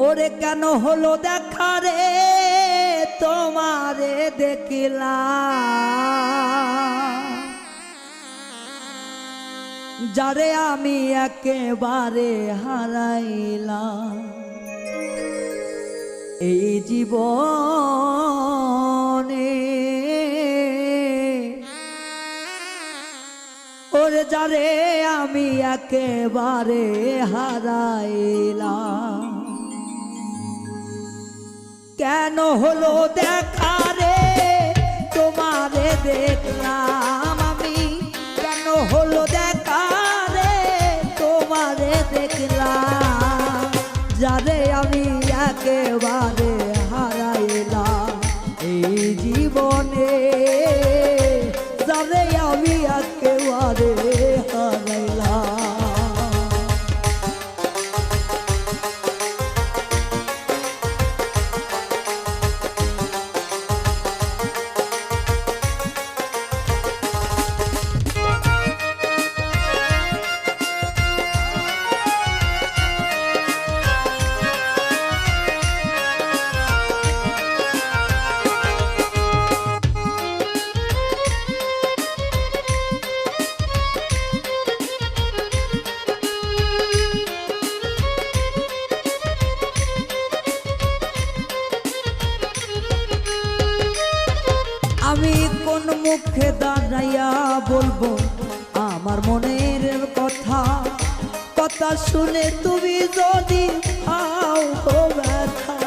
ওরে কেন হলো দেখা রে তোমারে দেখলাম, যারে আমি একেবারে হারাইলাম এই জীবনে। ওরে যারে আমি একেবারে হারাইলাম, কেন হলো দেখা রে তোমারে দেখলাম আমি, কেন হলো দেখা রে তোমারে দেখলাম, যারে আমি একেবারে হারাইলাম এই জীবনে, যারে আমি একেবারে হারাইলাম। আমি কোন মুখে দাঁড়াইয়া বলবো আমার মনের কথা, কথা শুনে তুমি যদি পাও গো ব্যথা।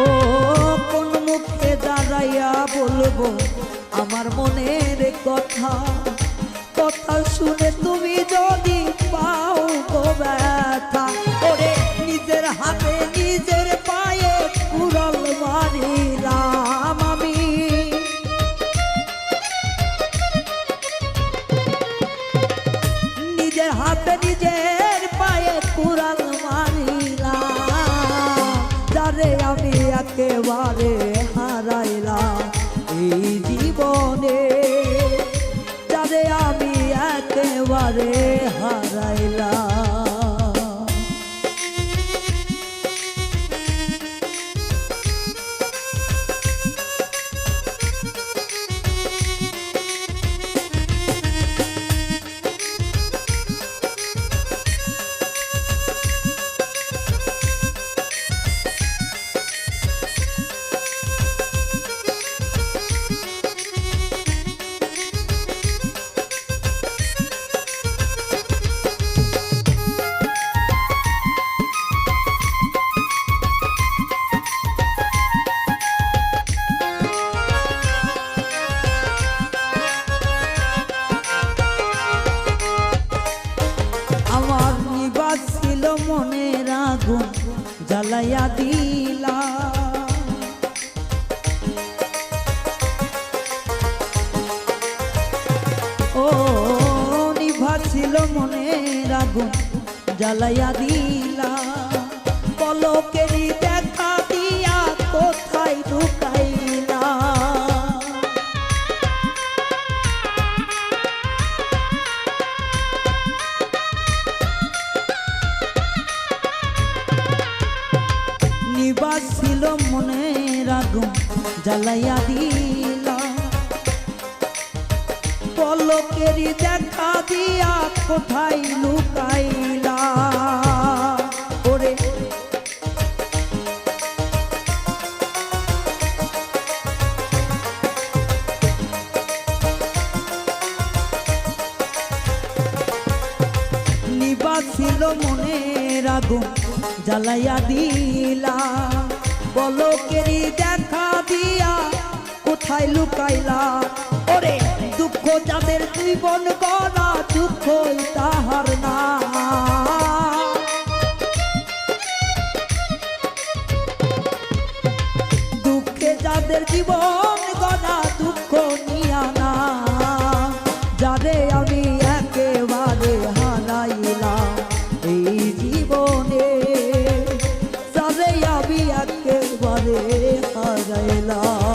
ও কোন মুখে দাঁড়াইয়া বলবো আমার মনের কথা, কথা শুনে তুমি যদি পাও গো ব্যথা। ওরে নিজের হাতে নিজের পায়ে কুড়াল মারিলাম আমি, নিজের হাতে নিজের পায়ে কুড়াল মারিলাম, যারে আমি একেবারে হারাইলাম এই জীবনে, যারে আমি একেবারে হারাইলাম। মনের আগুন জ্বালাইয়া দিলা, ও নিভাছিল মনের আগুন জ্বালাইয়া দিলা, পলকেরই দেখা দিয়া কোথায় ঢুকাইলা। নিবাসিল মনের আগুন জ্বালাইয়া দিলা, পলকেরই দেখা দিয়া কোথায় লুকাইলা। ওরে নিবাসিল মনের আগুন জ্বালাইয়া দিলা, পলকেরই দেখা দিয়া কোথায় লুকাইলা। ওরে দুঃখ যাদের জীবন গড়া দুঃখ তাহার না, দুঃখে যাদের জীবন গড়া দুঃখ নিয়া না, যারে আমি একেবারে হারাইলাম এই জীবনে, যারে আমি একেবারে হারাইলাম।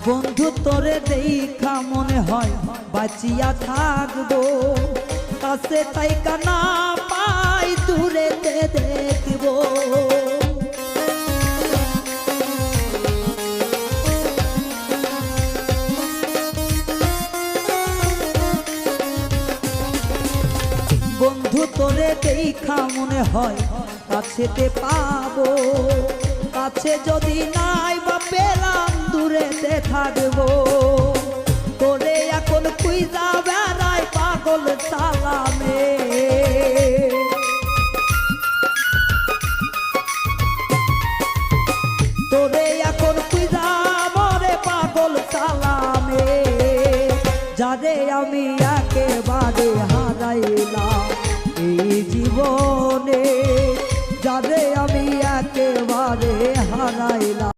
বন্ধু তোরে দেখা মনে হয় বাঁচিয়া থাকবো, কাছে তাইকা না পাই দূরেতে দেখবো। বন্ধু তোরে দেখা মনে হয় কাছেতে পাবো, কাছে যদি নাই বা পেলাম দূরেতে থাকবো। তোরে এখন খুঁজা বেড়াই পাগল সালামে, তোরে এখন খুঁজা মরে পাগল সালামে। যারে আমি একেবারে হারাইলাম এই জীবনে, যারে আমি একেবারে হারাইলাম।